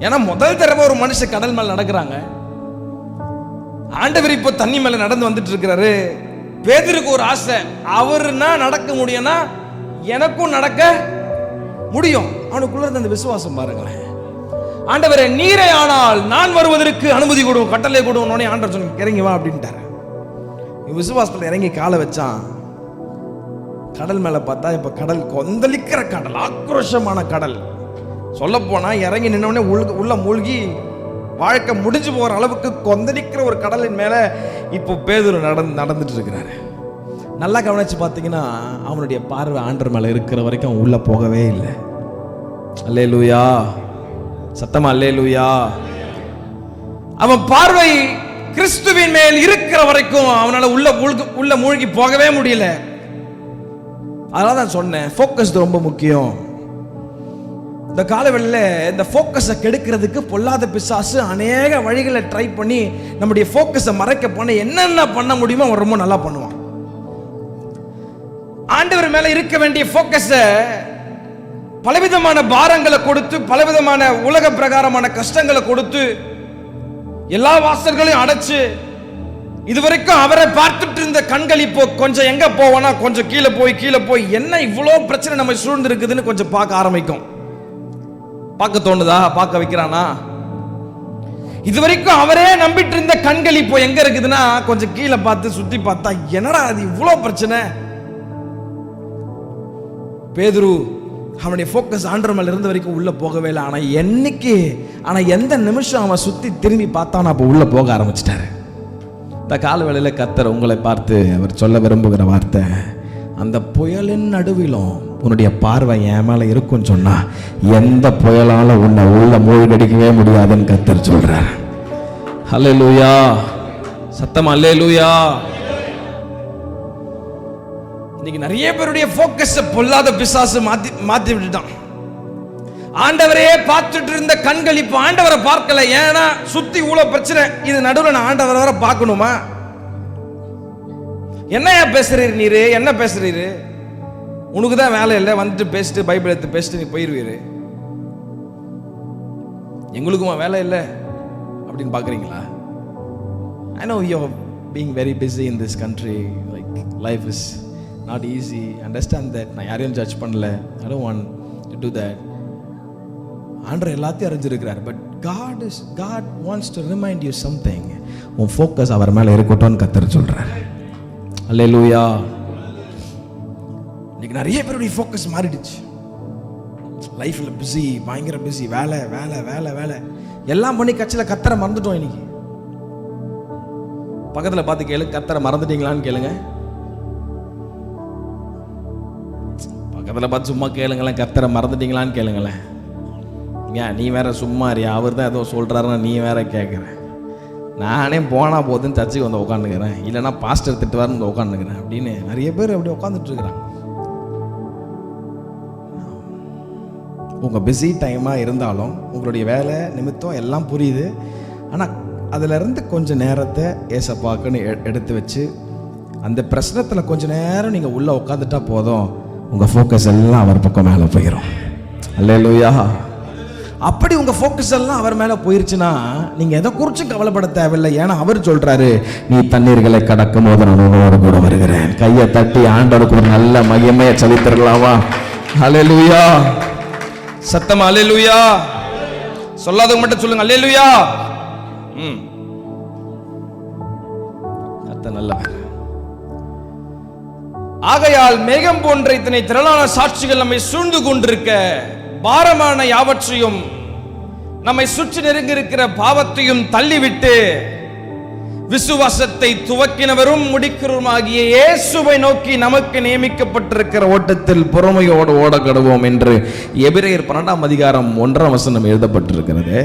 ஏன்னா முதல் தடவை ஒரு மனுஷன் கடல் மேல நடக்கிறாங்க. ஆண்டவர் இப்போ தண்ணி மேல நடந்து வந்துட்டு இருக்கிறாரு. பேதுருக்கு ஒரு ஆசை, அவருன்னா நடக்க முடியும்னா எனக்கும் நடக்க முடியும். அவனுக்குள்ள இருந்த அந்த விசுவாசம் பாருங்களேன். ஆண்டவரே நீரே ஆனால் நான் வருவதற்கு அனுமதி கொடுங்க, கட்டளை கொடுங்க. ஆண்டவர் சொன்ன இறங்கி வா அப்படின்ட்டாரு. விசுவாசத்துல இறங்கி காலை வச்சான். கடல் மேல பார்த்தா இப்ப கடல் கொந்தளிக்கிற கடல், ஆக்ரோஷமான கடல். சொல்ல போனா இறங்கி நின்னவனே உள்ள மூழ்கி வாழ்க்கை முடிஞ்சு போகிற அளவுக்கு கொந்தளிக்கிற ஒரு கடலின் மேல இப்போ பேதுரு நடந்துட்டு இருக்கிறாரு. நல்லா கவனிச்சு பார்த்தீங்கன்னா அவனுடைய பார்வை ஆண்டவர் மேல இருக்கிற வரைக்கும் அவன் உள்ள போகவே இல்லை. அல்லேலூயா, சத்தமா அல்லேலூயா. அவன் பார்வை கிறிஸ்துவின் மேல் இருக்கிற வரைக்கும் அவனால உள்ள மூழ்கி போகவே முடியல. அதனால தான் சொன்னேன், ஃபோக்கஸ் ரொம்ப முக்கியம். இந்த காலவெளியில் இந்த ஃபோக்கஸை கெடுக்கிறதுக்கு பொல்லாத பிசாசு அநேக வழிகளை ட்ரை பண்ணி நம்முடைய ஃபோக்கஸை மறைக்க பண்ண என்னென்ன பண்ண முடியுமோ அவன் ரொம்ப நல்லா பண்ணுவான். ஆண்டவர் மேல இருக்க வேண்டிய ஃபோக்கஸை பலவிதமான பாரங்களை கொடுத்து, பலவிதமான உலக பிரகாரமான கஷ்டங்களை கொடுத்து, எல்லா வாசல்களையும் அடைச்சு, இதுவரைக்கும் அவரை பார்த்துட்டு இருந்த கண்கள் இப்போ கொஞ்சம் எங்க போவானா, கொஞ்சம் கீழே போய் என்ன இவ்வளோ பிரச்சனை நம்ம சூழ்ந்து இருக்குதுன்னு கொஞ்சம் பார்க்க ஆரம்பிக்கும். பார்க்க தோணுதா? பார்க்க வைக்கிறானா? இதுவரைக்கும் அவரே நம்பிட்டு இருந்த கண்கள் இப்போ எங்க இருக்குதுன்னா கொஞ்சம் கீழே பார்த்து சுத்தி பார்த்தா என்னடா அது இவ்வளோ பிரச்சனை. பேதுரு அவனுடைய ஃபோக்கஸ் ஆண்டவர் மேல இருந்த வரைக்கும் உள்ள போகவே இல்லை. ஆனா எந்த நிமிஷம் அவன் சுத்தி திரும்பி பார்த்தானா அப்போ உள்ள போக ஆரம்பிச்சிட்டாரு. இந்த கால வேளையில கர்த்தர் உங்களை பார்த்து அவர் சொல்ல விரும்புகிற வார்த்தை, அந்த புயலின் நடுவிலும் உன்னுடைய பார்வை என் மேல இருக்குன்னு சொன்னா எந்த புயலால உன்னை உள்ள மூழ்கடிக்கவே முடியாதுன்னு கர்த்தர் சொல்றார். அல்லேலூயா, சத்தமா அல்லேலூயா. இன்னைக்கு நிறைய பேருடைய ஃபோக்கஸ் பொல்லாத பிசாசு மாத்தி விட்டுட்டான். ஆண்டவரையே பார்த்துட்டு இருந்த கண்கள் இப்ப ஆண்டவரை பார்க்கல. ஏன்னா சுத்தி இவ்வளவு பிரச்சனை, இது நடுவில் நான் ஆண்டவரை வர பார்க்கணுமா? என்னையா பேசுறீரு நீரு, என்ன பேசுறீரு? உனக்கு தான் வேலை இல்லை, வந்துட்டு பேசிட்டு பைபிள் எடுத்து பேசிட்டு நீ போயிருவீரு. எங்களுக்குமா வேலை இல்லை அப்படின்னு பாக்குறீங்களா? I know you're being very busy in this country, like life is not easy. Understand that. நான் யாரையும் ஜட்ஜ் பண்ணல. I don't want to do that. ஆண்டவர் எல்லாத்தையும் அறிஞ்சிருக்கிறார். But God wants to remind you something. உன் ஃபோக்கஸ் அவர் மேலே இருக்கட்டும்னு கர்த்தர் சொல்றார். அல்லேலூயா. இன்னைக்கு நிறைய பேருடைய ஃபோக்கஸ் மாறிடுச்சு. லைஃப்ல பிஸி, பயங்கர பிஸி, வேலை வேலை வேலை வேலை எல்லாம் பண்ணி கட்சியில் கர்த்தரை மறந்துட்டோம். இன்னைக்கு பக்கத்தில் பார்த்து கேளு, கர்த்தரை மறந்துட்டீங்களான்னு கேளுங்க. பக்கத்தில் பார்த்து சும்மா கேளுங்களேன், கர்த்தரை மறந்துட்டீங்களான்னு கேளுங்களேன். ஏன் நீ வேற சும்மா அறியா, அவர் தான் ஏதோ சொல்கிறாருன்னா நீ வேற கேட்குற. நானே போனால் போதுன்னு சர்ச்சுக்கு வந்து உட்காந்துக்கிறேன், இல்லைன்னா பாஸ்டர் திட்டுவாருன்னு வந்து உட்காந்துக்கிறேன் அப்படின்னு நிறைய பேர் அப்படி உட்காந்துட்டு இருக்கிறாங்க. உங்கள் பிஸி டைமாக இருந்தாலும் உங்களுடைய வேலை நிமித்தம் எல்லாம் புரியுது. ஆனால் அதிலிருந்து கொஞ்சம் நேரத்தை ஏசப்பாக்குன்னு எடுத்து வச்சு அந்த பிரச்சனத்தில் கொஞ்சம் நேரம் நீங்கள் உள்ளே உட்காந்துட்டா போதும், உங்கள் ஃபோக்கஸ் எல்லாம் அவர் பக்கம் மேலே போயிடும். அல்லேலூயா. அப்படி உங்கள் ஃபோக்கஸ் எல்லாம் அவர் மேலே போயிருச்சுன்னா நீங்கள் எதை குறிச்சும் கவலைப்பட தேவையில்லை. ஏன்னா அவர் சொல்கிறாரு, நீ தண்ணீர்களை கடக்கும் போது நான் உன்னோடு கூட வருகிறேன். கையை தட்டி ஆண்டவருக்கு ஒரு நல்ல மகிமையை செலுத்திடலாமா? அல்லேலூயா. சத்தமா அல்லேலூயா. சொல்லாதவங்க மட்டும் சொல்லுங்க அல்லேலூயா. கர்த்தர் நல்லவர். ஆகையால் மேகம் போன்ற இத்தனை திரளான சாட்சிகள் நம்மை சூழ்ந்து கொண்டிருக்க, பாரமான யாவற்றையும் நம்மை சுற்றி நெருங்கி இருக்கிற பாவத்தையும் தள்ளிவிட்டு விசுவாசத்தை துவக்கினவரும் முடிக்கிறவருமாகிய இயேசுவை நோக்கி நமக்கு நியமிக்கப்பட்டிருக்கிற ஓட்டத்தில் பொறுமையோடு ஓட கடவோம் என்று எபிரேயர் 12ஆம் அதிகாரம் 1ஆம் வசனம் எழுதப்பட்டிருக்கிறது.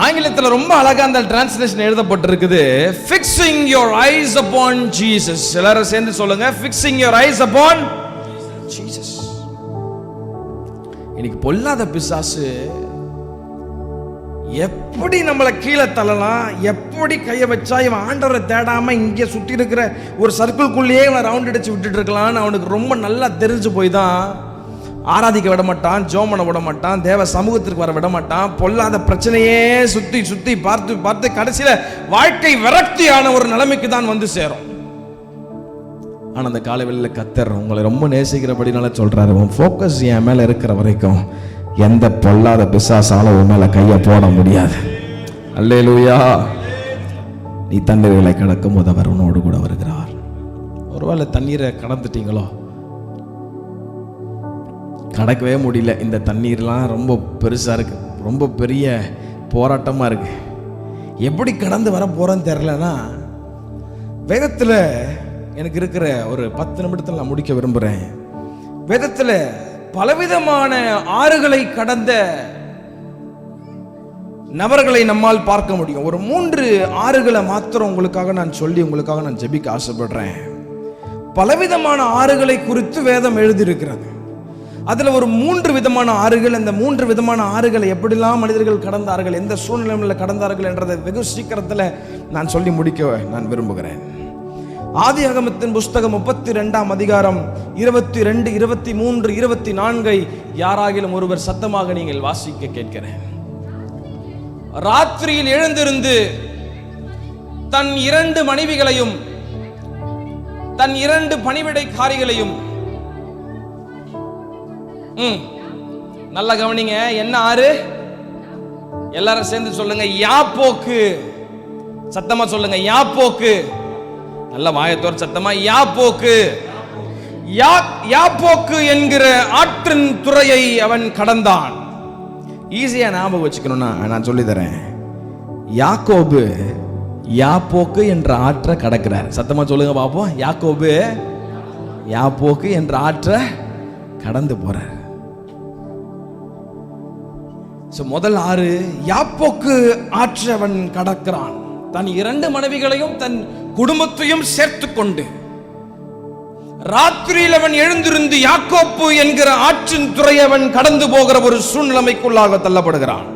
ஆங்கிலத்தில் ரொம்ப அழகா அந்த translation எழுதப்பட்டிருக்குது, fixing your eyes upon Jesus. எல்லாரும் சேர்ந்து சொல்லுங்க, fixing your eyes upon Jesus. இன்னைக்கு பொல்லாத பிசாசு எப்படி நம்மளை கீழே தள்ளலாம், எப்படி கையை வச்சா இவன் ஆண்டவரை தேடாம இங்கே சுற்றி இருக்கிற ஒரு சர்க்கிள்குள்ளேயே இவன் ரவுண்ட் அடிச்சு விட்டுட்டு இருக்கலாம்னு அவனுக்கு ரொம்ப நல்லா தெரிஞ்சு போய் தான் ஆராதிக்க விட மாட்டான், ஜோமனை விட மாட்டான், தேவ சமூகத்திற்கு வர விட மாட்டான். பொல்லாத பிரச்சனையே சுத்தி சுத்தி பார்த்து பார்த்து கடைசியில வாழ்க்கை விரக்தியான ஒரு நிலைமைக்கு தான் வந்து சேரும். ஆனால் அந்த காலைவெளியில் கர்த்தர் உங்களை ரொம்ப நேசிக்கிறபடினால சொல்றாரு, உன் ஃபோக்கஸ் என் மேல இருக்கிற வரைக்கும் எந்த பொல்லாத பிசாசால உன் மேல கையை போட முடியாது. அல்லேலூயா. நீ தண்ணீர்களை கடக்கும் போது அவர் உன்னோடு கூட வருகிறார். ஒருவேளை தண்ணீரை கடந்துட்டீங்களோ, கடக்கவே முடியல, இந்த தண்ணீர்லாம் ரொம்ப பெருசாக இருக்கு, ரொம்ப பெரிய போராட்டமாக இருக்கு, எப்படி கடந்து வர போகிறேன்னு தெரிலனா, வேதத்தில் எனக்கு இருக்கிற ஒரு 10 நிமிடத்தில் நான் முடிக்க விரும்புகிறேன். வேதத்தில் பலவிதமான ஆறுகளை கடந்த நபர்களை நம்மால் பார்க்க முடியும். ஒரு 3 ஆறுகளை மாத்திரம் உங்களுக்காக நான் சொல்லி உங்களுக்காக நான் ஜெபிக்க ஆசைப்படுறேன். பலவிதமான ஆறுகளை குறித்து வேதம் எழுதியிருக்கிறது. அதுல ஒரு 3 விதமான ஆறுகள், அந்த 3 விதமான ஆறுகளை எப்படிலாம் மனிதர்கள் கடந்தார்கள், எந்த சூழ்நிலையில் கடந்தார்கள் என்றதை வெகு சீக்கிரத்தில் நான் சொல்லி முடிக்க நான் விரும்புகிறேன். ஆதியாகமத்தின் புஸ்தகம் 32ஆம் அதிகாரம் 22, 23, 24 யாராகிலும் ஒருவர் சத்தமாக நீங்கள் வாசிக்க கேட்கிறேன். ராத்திரியில் எழுந்திருந்து தன் 2 மனைவிகளையும் தன் 2 பணிவிடைக்காரிகளையும், நல்ல கவனிங்க, என்ன ஆறு? எல்லாரும் சேர்ந்து சொல்லுங்க, யாப்போக்கு. சத்தமா சொல்லுங்க, யாப்போக்கு. நல்ல வாயத்தோர் சத்தமா, யாப்போக்கு. யாப்போக்கு என்கிற ஆற்றின் துறையை அவன் கடந்தான். ஈஸியா ஞாபகம் வச்சுக்கணும்னா நான் சொல்லி தரேன். யாக்கோபு யாப்போக்கு என்ற ஆற்றை கடக்கிறார். சத்தமா சொல்லுங்க பாப்போம், யாக்கோபு யாப்போக்கு என்ற ஆற்றை கடந்து போறார். முதல் ஆறு யாப்போக்கு ஆற்றை அவன் கடக்கிறான். தன் 2 மனைவிகளையும் தன் குடும்பத்தையும் சேர்த்து கொண்டு ராத்திரியில் அவன் எழுந்திருந்து யாக்கோப்பு என்கிற ஆற்றின் துறையை அவன் கடந்து போகிற ஒரு சூழ்நிலைக்குள்ளாக தள்ளப்படுகிறான்.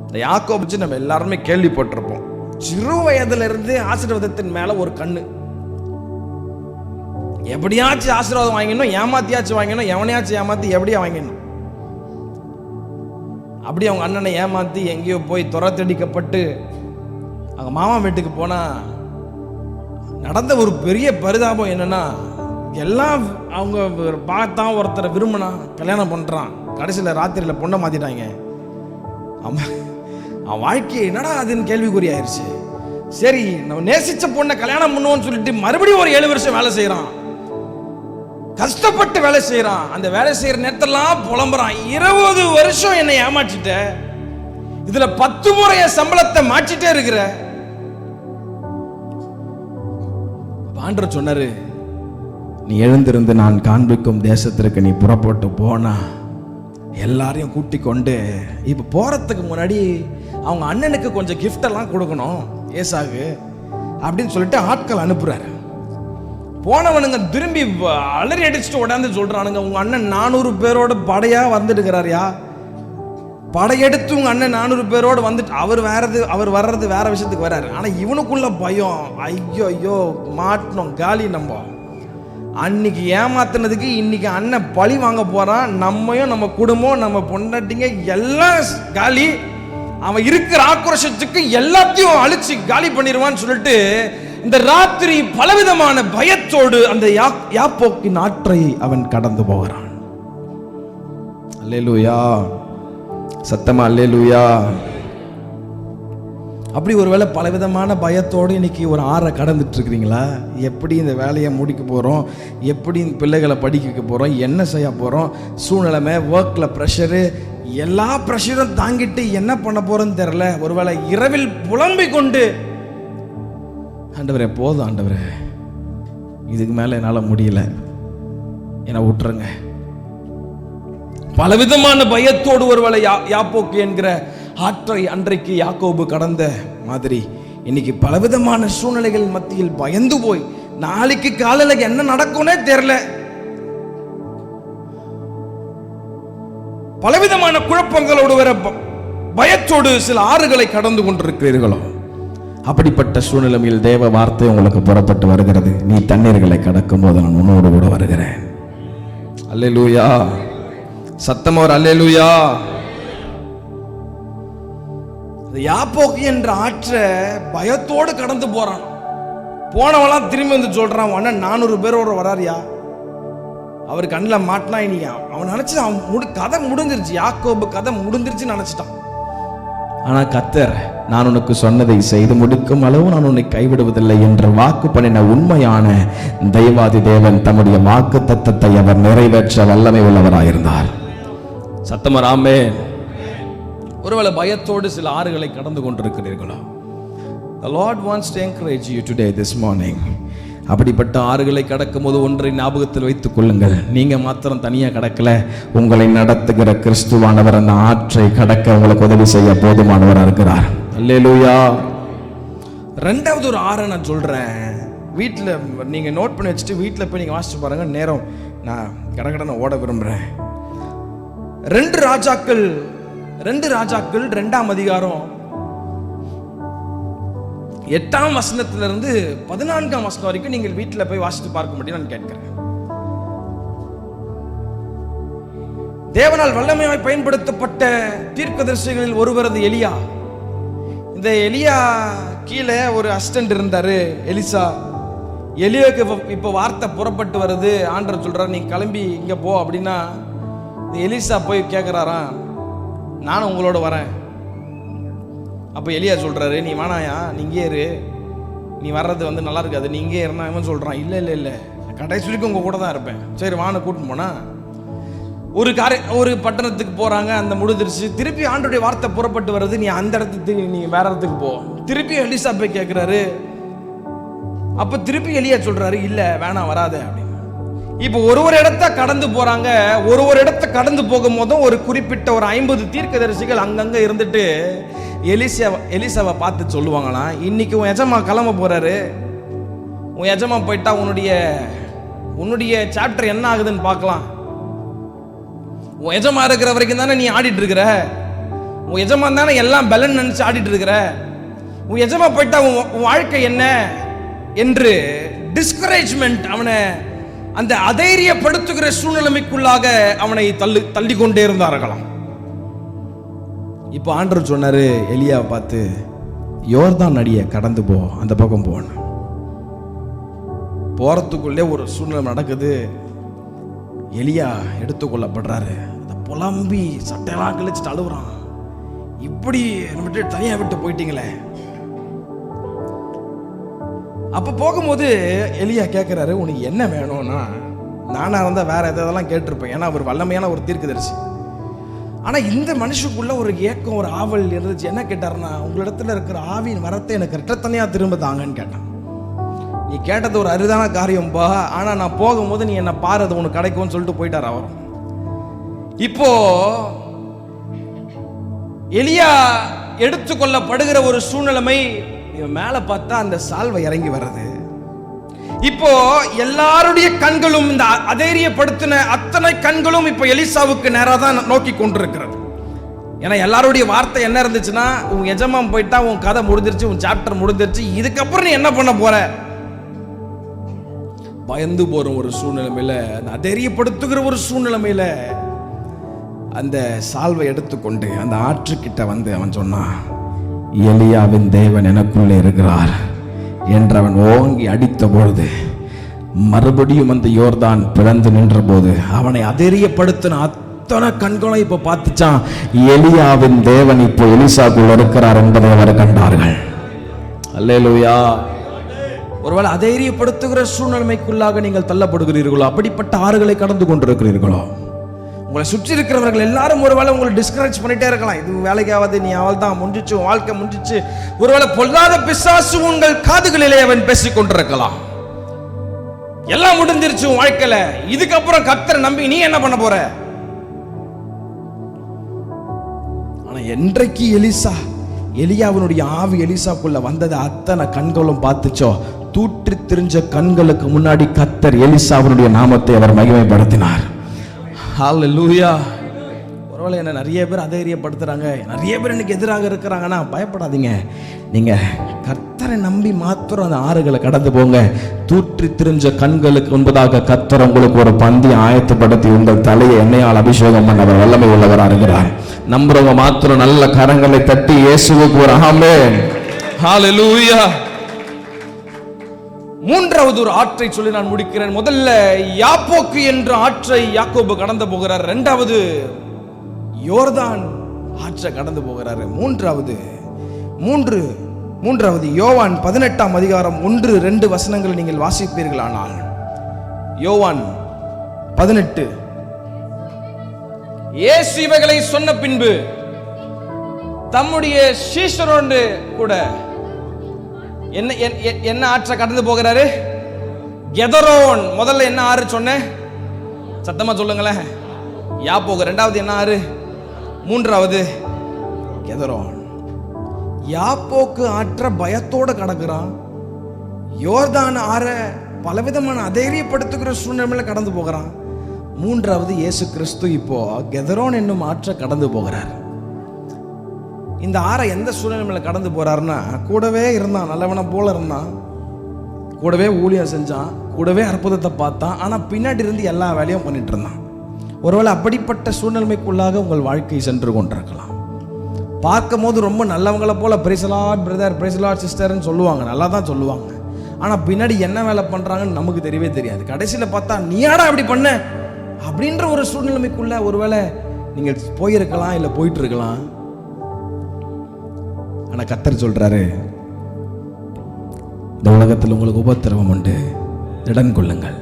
இந்த யாக்கோபு நம்ம எல்லாருமே கேள்விப்பட்டிருப்போம். சிறு வயதிலிருந்து ஆசீர்வாதத்தின் மேல ஒரு கண்ணு. எப்படியாச்சும் ஆசீர்வாதம் வாங்கிடணும், ஏமாத்தியாச்சும் வாங்கிடணும், எவனையாச்சும் ஏமாத்தி எப்படியா வாங்கிடணும். அப்படி அவங்க அண்ணனை ஏமாத்தி எங்கேயோ போய் துரத்தடிக்கப்பட்டு அவங்க மாமா வீட்டுக்கு போனா நடந்த ஒரு பெரிய பரிதாபம் என்னன்னா, எல்லாம் அவங்க பார்த்தா ஒருத்தரை விரும்பினா கல்யாணம் பண்ணுறான், கடைசியில் ராத்திரியில் பொண்ணை மாற்றிட்டாங்க. அவன் வாழ்க்கை என்னடா அதுன்னு கேள்விக்குறி ஆயிடுச்சு. சரி நம்ம நேசிச்ச பொண்ணை கல்யாணம் பண்ணுவோம்னு சொல்லிட்டு மறுபடியும் ஒரு 7 வருஷம் வேலை செய்கிறான், கஷ்டப்பட்டு வேலை செய்கிறான். அந்த வேலை செய்கிற நேரத்தெல்லாம் புலம்புறான், 20 வருஷம் என்னை ஏமாற்றிட்ட, இதுல 10 முறை சம்பளத்தை மாற்றிட்டே இருக்கிற. ஆண்டவர் சொன்னாரு, நீ எழுந்திருந்து நான் காண்பிக்கும் தேசத்திற்கு நீ புறப்பட்டு போனா எல்லாரையும் கூட்டி கொண்டு, இப்ப போறதுக்கு முன்னாடி அவங்க அண்ணனுக்கு கொஞ்சம் கிஃப்ட் எல்லாம் கொடுக்கணும் ஏசாகு அப்படின்னு சொல்லிட்டு ஆட்கள் அனுப்புறாரு. போனவனுங்க திரும்பி அலறி அடிச்சுட்டு உடனே சொல்றானுங்க, உங்க அண்ணன் 400 பேரோட படையா வந்துட்டுக்கிறாரியா, படையெடுத்து உங்க அண்ணன் 400 பேரோடு வந்துட்டு அவர் வர்றது வேற விஷயத்துக்கு வர்றாரு. ஆனா இவனுக்குள்ள பயம், ஐயோ ஐயோ மாட்டணும் காலி. நம்ம அன்னைக்கு ஏமாத்தினதுக்கு இன்னைக்கு அண்ணன் பழி வாங்க போறான், நம்மையும் நம்ம குடும்பம் நம்ம பொண்டாட்டிங்க எல்லாம் காலி, அவன் இருக்கிற ஆக்ரோஷத்துக்கு எல்லாத்தையும் அழிச்சு காலி பண்ணிடுவான்னு சொல்லிட்டு இந்த ராத்திரி பலவிதமான பயத்தோடு அந்த யாப்போக்கின் ஆற்றை அவன் கடந்து போகிறான். அல்லேலூயா, சத்தமா அல்லேலூயா. அப்படி ஒருவேளை பலவிதமான பயத்தோடு இன்னைக்கு ஒரு ஆறை கடந்துட்டு இருக்கிறீங்களா? எப்படி இந்த வேலையை முடிக்க போகிறோம், எப்படி இந்த பிள்ளைகளை படிக்க வைக்க போகிறோம், என்ன செய்ய போகிறோம், சூழ்நிலைமை, ஒர்க்கில் ப்ரெஷரு, எல்லா ப்ரெஷரும் தாங்கிட்டு என்ன பண்ண போகிறோன்னு தெரில. ஒருவேளை இரவில் புலம்பிக் கொண்டு, ஆண்டவரே போதும் ஆண்டவரே, இதுக்கு மேலே என்னால் முடியல, என்னை விட்டுருங்க. பலவிதமான பயத்தோடு ஒருவேளை யாப்போக்கு என்கிற ஆற்றை அன்றைக்கு யாக்கோபு கடந்த மாதிரி இன்னைக்கு பலவிதமான சூழ்நிலைகள் மத்தியில் பயந்து போய் நாளைக்கு காலையில் என்ன நடக்கும்னே தெரியல, பலவிதமான குழப்பங்களோடு வர பயத்தோடு சில ஆறுகளை கடந்து கொண்டிருக்கிறீர்களோ, அப்படிப்பட்ட சூழ்நிலையில் தேவ வார்த்தை உங்களுக்கு புறப்பட்டு வருகிறது, நீ தண்ணீர்களை கடக்கும் போது நான் உன்னோடு கூட வருகிறேன். அல்லேலூயா, சத்தம் ஒரு அல்லேலூயா. யாப்போக்கு என்ற ஆற்றை பயத்தோடு கடந்து போறான். போனவெல்லாம் திரும்பி வந்து சொல்றான், அண்ணன் 400 பேரோட வராரியா, அவர் கண்ணில் மாட்டினா இனியா. அவன் நினைச்சு அவன் கதை முடிஞ்சிருச்சு, யாக்கோபு கதை முடிஞ்சிருச்சுன்னு நினைச்சிட்டான். ஆனா கர்த்தர், நான் உனக்கு சொன்னதை செய்து முடிக்கும் அளவு நான் உன்னை கைவிடுவதில்லை என்ற வாக்கு பண்ணின உண்மையான தெய்வாதி தேவன் தம்முடைய வாக்கு தத்தத்தை அவர் நிறைவேற்ற வல்லமை உள்ளவராயிருந்தார். சத்தமராமே. ஒருவேளை பயத்தோடு சில ஆறுகளை கடந்து கொண்டிருக்கிறீர்களா? The Lord wants to encourage you today this morning. அப்படிப்பட்ட ஆறுகளை கடக்கும் போது ஒன்றை ஞாபகத்தில் வைத்துக் கொள்ளுங்கள், நீங்க மாத்திரம் தனியா கடக்கல, உங்களை நடத்துகிற கிறிஸ்துவானவர் அந்த ஆற்றை கடக்க உங்களுக்கு உதவி செய்ய போதுமானவராக இருக்கிறார். அல்லேலூயா. ரெண்டாவது ஒரு ஆறை நான் சொல்றேன், வீட்டில் நீங்க நோட் பண்ணி வச்சுட்டு வீட்டில் போய் நீங்க வாசிச்சு பாருங்க. நேரம் நான் கடகடனை ஓட விரும்புறேன். 2 ராஜாக்கள் 2ஆம் அதிகாரம் 8ஆம் வசனத்திலிருந்து 14ஆம் வசனம் வரைக்கும் நீங்கள் வீட்டில் போய் வாசித்து பார்க்க முடியும் நான் கேட்கிறேன். தேவனால் வல்லமையாய் பயன்படுத்தப்பட்ட தீர்க்கதரிசிகளில் ஒருவரது எலியா. இந்த எலியா கீழே ஒரு அசிஸ்டன்ட் இருந்தாரு, எலிசா. எலியாவுக்கு இப்போ வார்த்தை புறப்பட்டு வருது, ஆண்டவர் சொல்றாரு நீ கிளம்பி இங்க போ அப்படின்னா, எலிசா போய் கேட்குறாராம், நானும் உங்களோட வரேன். அப்போ எலியா சொல்றாரு, நீ வேணாயா, நீ இங்கே இரு, நீ வர்றது நல்லா இருக்காது, நீ இங்கே இருந்தா. இவன் சொல்றான், இல்லை இல்லை இல்லை, கடைசி வரைக்கும் உங்க கூட தான் இருப்பேன். சரி வான கூட்டின்னு போனா ஒரு பட்டணத்துக்கு போறாங்க, அந்த முடிஞ்சிருச்சு. திருப்பி ஆண்டவருடைய வார்த்தை புறப்பட்டு வருது, நீ அந்த இடத்துக்கு நீ வேற இடத்துக்கு போ. திருப்பி எலிசா போய் கேட்கிறாரு. அப்ப திருப்பி எலியா சொல்றாரு, இல்ல வேணாம் வராத அப்படின்னு. இப்போ ஒரு இடத்த கடந்து போறாங்க. ஒரு இடத்த கடந்து போகும் போதும் ஒரு குறிப்பிட்ட ஒரு 50 தீர்க்கதரிசிகள் அங்கங்க இருந்துட்டு எலிசாவை பார்த்து சொல்லுவாங்களாம், இன்னைக்கு உன் எஜமா கிளம்ப போறாரு, உன் எஜமா போயிட்டா உன்னுடைய சாப்டர் என்ன ஆகுதுன்னு பார்க்கலாம். உன் எஜமா இருக்கிற வரைக்கும் தானே நீ ஆடிட்டு இருக்கிற, உன் எஜமா தானே எல்லாம் பலன் நினைச்சு ஆடிட்டு இருக்கிற, உன் எஜமா போயிட்டா உன் வாழ்க்கை என்ன என்று டிஸ்கரேஜ்மெண்ட், அவனை அந்த அதைரியப்படுத்துகிற சூழ்நிலைமைக்குள்ளாக அவனை தள்ளி கொண்டே இருந்தார்களாம். இப்போ ஆண்டவர் சொன்னாரு எலியாவை பார்த்து, யோர்தான் நதியை கடந்து போ, அந்த பக்கம் போன. போகிறதுக்குள்ளே ஒரு சூழ்நிலை நடக்குது. எலியா எடுத்துக்கொள்ளப்படுறாரு. அதை புலம்பி சட்டையெல்லாம் கிழிச்சிட்டு அழுகுறான். இப்படி விட்டு தனியாக விட்டு போயிட்டீங்களே. அப்போ போகும்போது எலியா கேட்குறாரு, உனக்கு என்ன வேணும்னா? நானாக இருந்தால் வேற எதெல்லாம் கேட்டிருப்பேன், ஏன்னா அவர் வல்லமையான ஒரு தீர்க்கதரிசி. ஆனால் இந்த மனுஷனுக்குள்ள ஒரு ஏக்கம், ஒரு ஆவல் இருந்துச்சு. என்ன கேட்டாருன்னா, உங்களிடத்துல இருக்கிற ஆவியின் வரத்தை எனக்கு ரெட்டத்தனையாக திரும்ப தாங்கன்னு கேட்டான். நீ கேட்டது ஒரு அரிதான காரியம்பா, ஆனால் நான் போகும்போது நீ என்ன பாரு, அது உனக்கு கிடைக்கும்னு சொல்லிட்டு போயிட்டார் அவர். இப்போ எலியா எடுத்துக்கொள்ளப்படுகிற ஒரு சூழ்நிலைமை. இவன் மேல பார்த்தா அந்த சால்வை இறங்கி வர்றது. இப்போ எல்லாருடைய கண்களும், இந்த அதைரியப்படுத்தின அத்தனை கண்களும் இப்போ எலிசாவுக்கு நேராக தான் நோக்கி கொண்டிருக்கிறது. ஏன்னா எல்லாருடைய வார்த்தை என்ன இருந்துச்சுன்னா, உன் எஜமான் போயிட்டா உன் கதை முடிஞ்சிருச்சு, உன் சாப்டர் முடிஞ்சிருச்சு, இதுக்கப்புறம் நீ என்ன பண்ண போற? பயந்து போற ஒரு சூழ்நிலைமையில, அந்த அதைரியப்படுத்துகிற ஒரு சூழ்நிலைமையில அந்த சால்வை எடுத்துக்கொண்டு அந்த ஆற்றுக்கிட்ட வந்து அவன் சொன்னான், எலியாவின் தேவன் எனக்குள்ளே இருக்கிறார் என்றவன் ஓங்கி அடித்த பொழுது மறுபடியும் அந்த யோர்தான் பிளந்து நின்ற போது அவனை அதைரியப்படுத்தின அத்தனை கண்களும் இப்ப பார்த்துச்சான், எலியாவின் தேவன் இப்போ எலிசாக்குள்ள இருக்கிறார் என்பதை அவர் கண்டார்கள். அல்லேலூயா. ஒருவேளை அதைரியப்படுத்துகிற சூழ்நிலைமைக்குள்ளாக நீங்கள் தள்ளப்படுகிறீர்களோ, அப்படிப்பட்ட ஆறுகளை கடந்து கொண்டிருக்கிறீர்களோ, உங்களை சுற்றி இருக்கிறவர்கள் எல்லாரும் ஒருவேளை உங்களை டிஸ்கரேஜ் பண்ணிட்டே இருக்கலாம். இது வேலைக்காவது, நீ அவள் தான் முடிஞ்சிச்சு, வாழ்க்கை முடிஞ்சிச்சு. ஒருவேளை பொல்லாத பிசாசு உங்கள் காதுகளிலே அவன் பேசிக் கொண்டிருக்கலாம், எல்லாம் முடிஞ்சிருச்சு வாழ்க்கையில, இதுக்கப்புறம் கர்த்தரை நம்பி நீ என்ன பண்ண போற? ஆனா என்றைக்கு எலியாவினுடைய ஆவி எலிசாக்குள்ள வந்தது, அத்தனை கண்களும் பார்த்துச்சோ, தூற்றி திரிஞ்ச கண்களுக்கு முன்னாடி கர்த்தர் எலிசாவினுடைய நாமத்தை அவர் மகிமைப்படுத்தினார். ஹல்லேலூயா. ஒருவேளை என்ன நிறைய பேர் அதைரியப்படுத்துறாங்க, நிறைய பேர் எனக்கு எதிராக இருக்கிறாங்கன்னா பயப்படாதீங்க. நீங்க கர்த்தரை நம்பி மாத்திரம் அந்த ஆறுகளை கடந்து போங்க. தூற்றி திரிஞ்ச கண்களுக்கு முன்பதாக கர்த்தர் உங்களுக்கு ஒரு பந்தி ஆயத்தப்படுத்தி உங்கள் தலையை எண்ணெயால் அபிஷேகம் பண்ண அவர் வல்லமை உள்ளவராக இருக்கிறார். நம்புறவங்க மாத்திரம் நல்ல கரங்களை தட்டி இயேசுவுக்கு ஒரு ஆமென். ஹல்லேலூயா. மூன்றாவது ஒரு ஆற்றை சொல்லி நான் முடிக்கிறேன். முதல்ல யாப்போக்கு என்ற ஆற்றை யாக்கோபு கடந்து போகிறார். இரண்டாவது யோர்தான் ஆற்றை கடந்து போகிறார். மூன்றாவது யோவான் 18ஆம் அதிகாரம் 1-2 வசனங்களை நீங்கள் வாசிப்பீர்களானால், யோவான் 18, இயேசு இவைகளை சொன்ன பின்பு தம்முடைய சீஷரோடு கூட என்ன ஆற்றை கடந்து போகிறாரு? கெதரோன். முதல்ல என்ன ஆறு சொன்னேன்? சத்தமா சொல்லுங்களேன். யாப்போக்கு. இரண்டாவது என்ன ஆறு? மூன்றாவது கெதரோன். யாப்போக்கு ஆற்ற பயத்தோட கடக்குறான். யோர்தான் ஆற பலவிதமான அதைரியப்படுத்துகிற சூழ்நிலையில கடந்து போகிறான். மூன்றாவது இயேசு கிறிஸ்து இப்போ கெதரோன் என்னும் ஆற்ற கடந்து போகிறார். இந்த ஆறை எந்த சூழ்நிலையில் கடந்து போறாருன்னா, கூடவே இருந்தான், நல்லவனை போல இருந்தான், கூடவே ஊழியம் செஞ்சான், கூடவே அற்புதத்தை பார்த்தான், ஆனால் பின்னாடி இருந்து எல்லா வேலையும் பண்ணிட்டு இருந்தான். ஒருவேளை அப்படிப்பட்ட சூழ்நிலைக்குள்ளாக உங்கள் வாழ்க்கை சென்று கொண்டிருக்கலாம். பார்க்கும் போது ரொம்ப நல்லவங்களை போல praise Lord brother, praise Lord சிஸ்டர்ன்னு சொல்லுவாங்க, நல்லா தான் சொல்லுவாங்க. ஆனால் பின்னாடி என்ன வேலை பண்ணுறாங்கன்னு நமக்கு தெரியவே தெரியாது. கடைசியில் பார்த்தா நீயாடா அப்படி பண்ண அப்படின்ற ஒரு சூழ்நிலைக்குள்ள ஒருவேளை நீங்கள் போயிருக்கலாம், இல்லை போயிட்டு இருக்கலாம். ஆனால் கர்த்தர் சொல்றாரு, இந்த உலகத்தில் உங்களுக்கு உபத்திரவம் உண்டு, திடன் கொள்ளுங்கள்,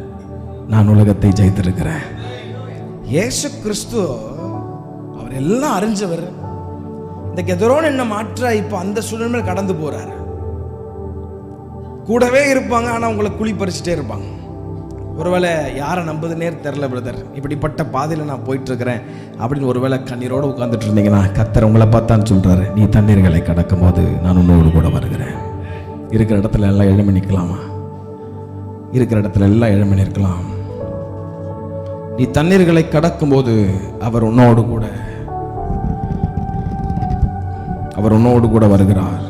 நான் உலகத்தை ஜெயித்திருக்கிறேன். இயேசு கிறிஸ்து அவர் எல்லாம் அறிஞ்சவர். இந்த கெதரோன் என்ன மாற்ற இப்போ அந்த சூழ்நிலை கடந்து போறாரு. கூடவே இருப்பாங்க, ஆனால் உங்களை குழி பறிச்சுட்டே இருப்பாங்க. ஒருவேளை யாரை நம்புதுன்னே தெரில பிரதர், இப்படிப்பட்ட பாதையில் நான் போயிட்டு இருக்கிறேன் அப்படின்னு ஒருவேளை கண்ணீரோடு உட்காந்துட்டு இருந்தீங்கன்னா, கர்த்தர் உங்களை பார்த்தான்னு சொல்றாரு, நீ தண்ணீர்களை கடக்கும் போது நான் உன்னோடு கூட வருகிறேன். இருக்கிற இடத்துல எல்லாம் எழுமி நிற்கலாமா? இருக்கிற இடத்துல எல்லாம் எழுமி நிற்கலாம். நீ தண்ணீர்களை கடக்கும் போது அவர் உன்னோடு கூட வருகிறார்.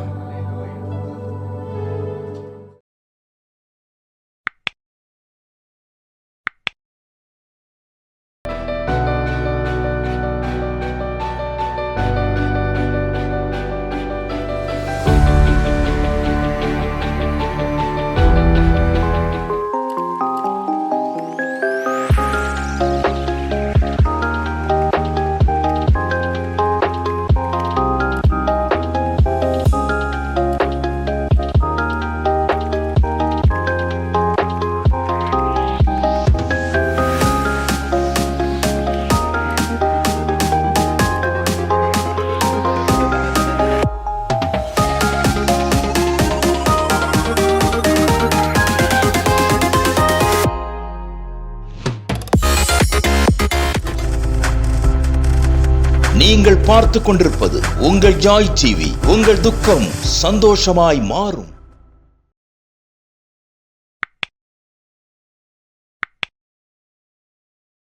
நீங்கள் பார்த்து கொண்டிருப்பது உங்கள் ஜாய் டிவி. உங்கள் துக்கம் சந்தோஷமாய் மாறும்.